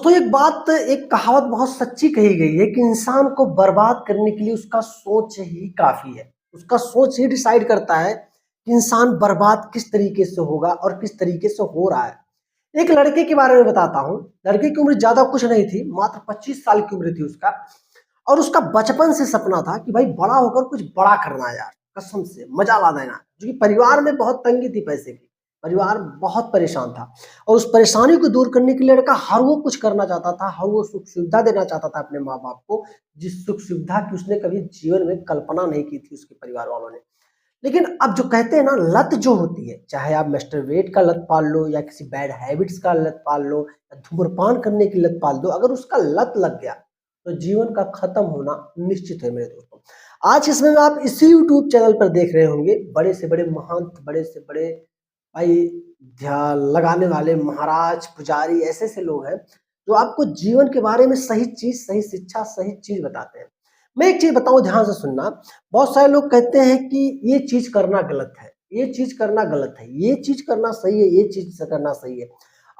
दोस्तों एक कहावत बहुत सच्ची कही गई है कि इंसान को बर्बाद करने के लिए उसका सोच ही काफी है। उसका सोच ही डिसाइड करता है कि इंसान बर्बाद किस तरीके से होगा और किस तरीके से हो रहा है। एक लड़के के बारे में बताता हूँ। लड़के की उम्र ज्यादा कुछ नहीं थी, मात्र 25 साल की उम्र थी उसका। और उसका बचपन से सपना था कि भाई बड़ा होकर कुछ बड़ा करना है यार, कसम से मजा ला देना। क्योंकि परिवार में बहुत तंगी थी पैसे की, परिवार बहुत परेशान था। और उस परेशानी को दूर करने के लिए लड़का हर वो कुछ करना चाहता था, हर वो सुख सुविधा देना चाहता था अपने माँ बाप को, जिस सुख सुविधा की उसने कभी जीवन में कल्पना नहीं की थी उसके परिवार वालों ने। लेकिन अब जो कहते हैं ना, लत जो होती है, चाहे आप वेट का लत पाल लो या किसी बैड हैबिट्स का लत पाल लो या धूम्रपान करने की लत पाल दो, अगर उसका लत लग गया तो जीवन का खत्म होना निश्चित है मेरे दोस्तों। आज इसमें आप इसी यूट्यूब चैनल पर देख रहे होंगे बड़े से बड़े महंत, बड़े से बड़े भाई ध्यान लगाने वाले महाराज, पुजारी, ऐसे ऐसे लोग हैं जो आपको जीवन के बारे में सही चीज, सही शिक्षा, सही चीज बताते हैं। मैं एक चीज बताऊं, ध्यान से सुनना। बहुत सारे लोग कहते हैं कि ये चीज करना गलत है, ये चीज करना गलत है, ये चीज करना सही है, ये चीज करना सही है।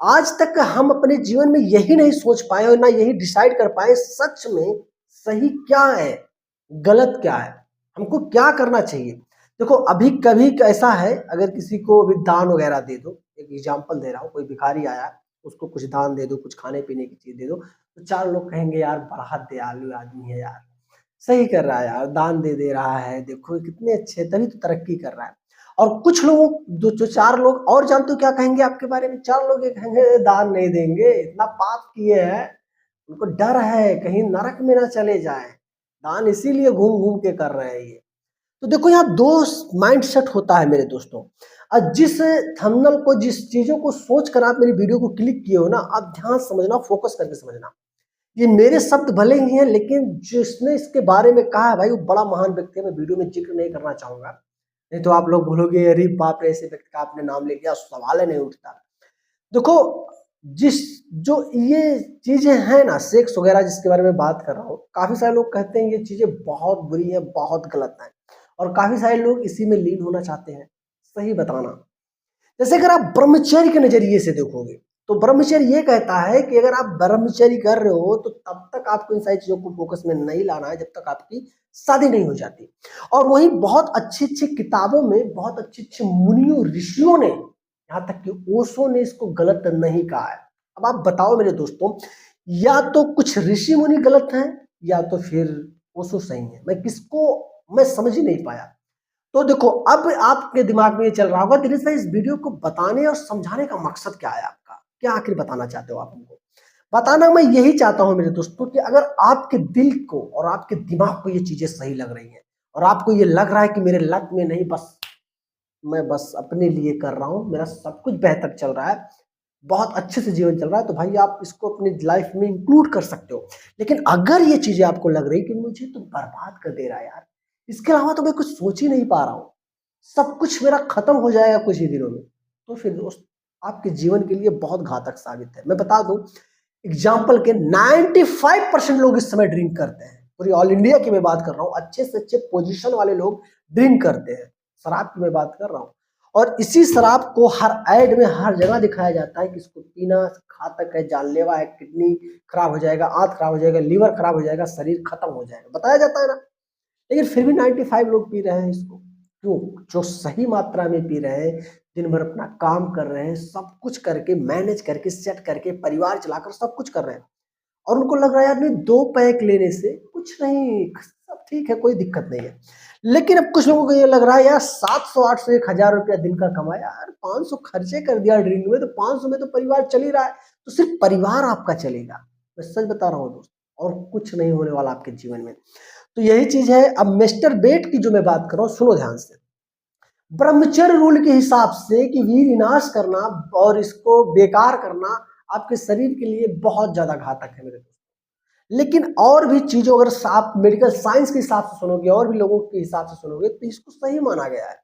आज तक हम अपने जीवन में यही नहीं सोच पाए और ना यही डिसाइड कर पाए सच में सही क्या है, गलत क्या है, हमको क्या करना चाहिए। देखो, अभी कभी ऐसा है, अगर किसी को अभी दान वगैरह दे दो, एक एग्जांपल दे रहा हूँ, कोई भिखारी आया, उसको कुछ दान दे दो, कुछ खाने पीने की चीज दे दो, तो चार लोग कहेंगे यार बड़ा दयालु आदमी है यार, सही कर रहा है यार, दान दे दे रहा है, देखो कितने अच्छे, तभी तो तरक्की कर रहा है। और कुछ लोगों, जो चार लोग और जानते हो क्या कहेंगे आपके बारे में? चार लोग ये कहेंगे दान नहीं देंगे, इतना पाप किए हैं, उनको डर है कहीं नरक में ना चले जाए, दान इसीलिए घूम घूम के कर रहे हैं ये। तो देखो, यहाँ दो माइंड सेट होता है मेरे दोस्तों। और जिस थंबनेल को, जिस चीजों को सोच कर आप मेरी वीडियो को क्लिक किए हो ना, आप ध्यान समझना, फोकस करके समझना। ये मेरे शब्द भले ही हैं, लेकिन जिसने इसके बारे में कहा है भाई वो बड़ा महान व्यक्ति है। मैं वीडियो में जिक्र नहीं करना चाहूंगा, नहीं तो आप लोग बोलोगे अरे बाप रे, ऐसे व्यक्ति का आपने नाम ले लिया, सवाल ही नहीं उठता। देखो, जिस जो ये चीजें हैं ना, सेक्स वगैरह जिसके बारे में बात कर रहा हूँ, काफी सारे लोग कहते हैं ये चीजें बहुत बुरी है, बहुत गलत है, और काफी सारे लोग इसी में लीन होना चाहते हैं। सही बताना, जैसे अगर आप ब्रह्मचर्य के नजरिए से देखोगे तो ब्रह्मचर्य ये कहता है कि अगर आप ब्रह्मचर्य कर रहे हो तो तब तक आपको इन सारी चीजों को फोकस में नहीं लाना है जब तक आपकी शादी नहीं हो जाती। और वहीं बहुत अच्छी अच्छी किताबों में, बहुत अच्छे अच्छे मुनियों, ऋषियों ने, यहाँ तक कि ओशो ने इसको गलत नहीं कहा है। अब आप बताओ मेरे दोस्तों, या तो कुछ ऋषि मुनि गलत हैं या तो फिर ओशो सही है। मैं समझ ही नहीं पाया। तो देखो, अब आपके दिमाग में ये चल रहा होगा दिनेश भाई, इस वीडियो को बताने और समझाने का मकसद क्या है आपका, क्या आखिर बताना चाहते हो आप हमको? बताना मैं यही चाहता हूं मेरे दोस्तों कि अगर आपके दिल को और आपके दिमाग को ये चीजें सही लग रही हैं और आपको ये लग रहा है कि मेरे लत में नहीं, मैं बस अपने लिए कर रहा हूं, मेरा सब कुछ बेहतर चल रहा है, बहुत अच्छे से जीवन चल रहा है, तो भाई आप इसको अपनी लाइफ में इंक्लूड कर सकते हो। लेकिन अगर ये चीजें आपको लग रही कि मुझे तो बर्बाद कर दे रहा है यार, इसके अलावा तो मैं कुछ सोच ही नहीं पा रहा हूँ, सब कुछ मेरा खत्म हो जाएगा कुछ ही दिनों में, तो फिर दोस्त आपके जीवन के लिए बहुत घातक साबित है। मैं बता दूं, एग्जाम्पल के 95% लोग इस समय ड्रिंक करते हैं। पूरी ऑल इंडिया की मैं बात कर रहा हूँ, अच्छे से अच्छे पोजीशन वाले लोग ड्रिंक करते हैं, शराब की मैं बात कर रहा हूँ। और इसी शराब को हर एड में, हर जगह दिखाया जाता है कि इसको पीना घातक है, जानलेवा है, किडनी खराब हो जाएगा, आंत खराब हो जाएगा, लीवर खराब हो जाएगा, शरीर खत्म हो जाएगा, बताया जाता है ना। लेकिन फिर भी 95 लोग पी रहे हैं इसको। क्यों? जो सही मात्रा में पी रहे हैं, दिन भर अपना काम कर रहे हैं, सब कुछ करके, मैनेज करके, सेट करके, परिवार चलाकर सब कुछ कर रहे हैं, और उनको लग रहा है यार नहीं, 2 पैक लेने से कुछ नहीं, सब ठीक है, कोई दिक्कत नहीं है। लेकिन अब कुछ लोगों को ये लग रहा है यार 700, 800, 1000 रुपया दिन का कमाया यार, 500 खर्चे कर दिया ड्रिंक में, तो 500 में तो परिवार चल ही रहा है, तो सिर्फ परिवार आपका चलेगा। मैं सच बता रहा हूँ दोस्त, और कुछ नहीं होने वाला आपके जीवन में। तो यही चीज है। अब मिस्टर बेट की जो मैं बात कर रहा हूँ, सुनो ध्यान से। ब्रह्मचर्य रूल के हिसाब से कि वीर विनाश करना और इसको बेकार करना आपके शरीर के लिए बहुत ज्यादा घातक है मेरे दोस्त। लेकिन और भी चीजों, अगर आप मेडिकल साइंस के हिसाब से सुनोगे और भी लोगों के हिसाब से सुनोगे, तो इसको सही माना गया है।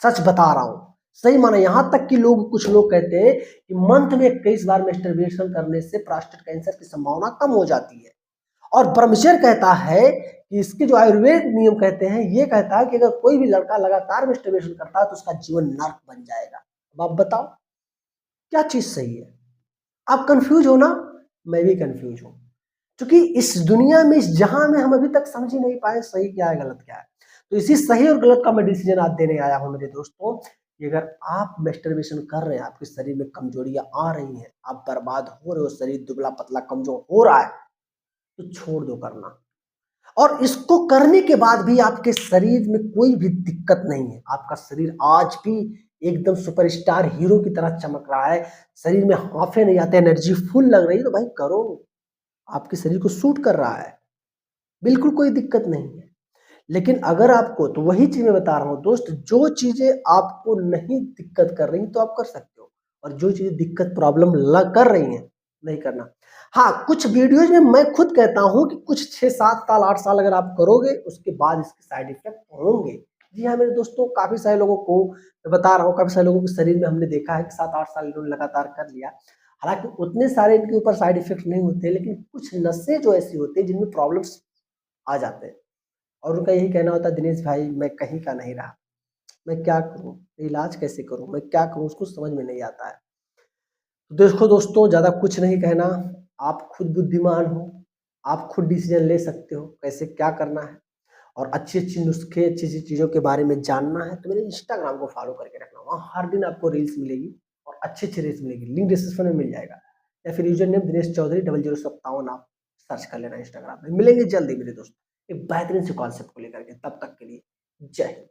सच बता रहा हूं, सही माना। यहां तक कि कुछ लोग कहते हैं कि मंथ में 21 बार मेस्टरबेशन करने से प्रोस्टेट कैंसर की संभावना कम हो जाती है। और ब्रह्मचर्य कहता है कि इसके जो आयुर्वेद नियम कहते हैं, ये कहता है कि अगर कोई भी लड़का लगातार मेस्टरबेशन करता है तो उसका जीवन नर्क बन जाएगा। अब आप बताओ क्या चीज सही है? आप कंफ्यूज हो ना? मैं भी कंफ्यूज हूँ, क्योंकि इस दुनिया में, इस जहां में हम अभी तक समझ ही नहीं पाए सही क्या है गलत क्या है। तो इसी सही और गलत का मैं डिसीजन आज देने आया हूँ मेरे दोस्तों, कि अगर आप मैस्टरबेशन कर रहे हैं, आपके शरीर में कमजोरियां आ रही हैं, आप बर्बाद हो रहे हो, शरीर दुबला पतला कमजोर हो रहा है, तो छोड़ दो करना। और इसको करने के बाद भी आपके शरीर में कोई भी दिक्कत नहीं है, आपका शरीर आज भी एकदम सुपरस्टार हीरो की तरह चमक रहा है, शरीर में हांफे नहीं आते, एनर्जी फुल लग रही है, तो भाई करो, आपके शरीर को सूट कर रहा है, बिल्कुल कोई दिक्कत नहीं है। लेकिन अगर आपको, तो वही चीज मैं बता रहा हूँ दोस्त, जो चीजें आपको नहीं दिक्कत कर रही तो आप कर सकते हो, और जो चीजें दिक्कत प्रॉब्लम लग कर रही हैं, नहीं करना। हाँ, कुछ वीडियोज में मैं खुद कहता हूँ कि कुछ 6-7 साल 8 साल अगर आप करोगे, उसके बाद इसके साइड इफेक्ट होंगे। जी हाँ मेरे दोस्तों, काफी सारे लोगों को मैं बता रहा हूँ, काफी सारे लोगों के शरीर में हमने देखा है कि 7-8 साल इन्होंने लगातार कर लिया, हालांकि उतने सारे इनके ऊपर साइड इफेक्ट नहीं होते, लेकिन कुछ नसें जो ऐसी होती है जिनमें प्रॉब्लम्स आ जाते हैं, और उनका यही कहना होता है, दिनेश भाई मैं कहीं का नहीं रहा, मैं क्या करूं, इलाज कैसे करूं, मैं क्या करूं, उसको समझ में नहीं आता है। तो देखो दोस्तों, ज्यादा कुछ नहीं कहना, आप खुद बुद्धिमान हो, आप खुद डिसीजन ले सकते हो कैसे क्या करना है, और अच्छी अच्छी नुस्खे, अच्छी अच्छी चीजों के बारे में जानना है तो मेरे इंस्टाग्राम को फॉलो करके रखना, वहाँ हर दिन आपको रील्स मिलेगी, और अच्छी अच्छी रील्स मिलेगी, लिंक डिस्क्रिप्शन में मिल जाएगा, या फिर यूजर नेम दिनेश चौधरी 0057 आप सर्च कर लेना इंस्टाग्राम में। मिलेंगे जल्दी मेरे दोस्त एक बेहतरीन से कॉन्सेप्ट को लेकर के, तब तक के लिए जय हिंद।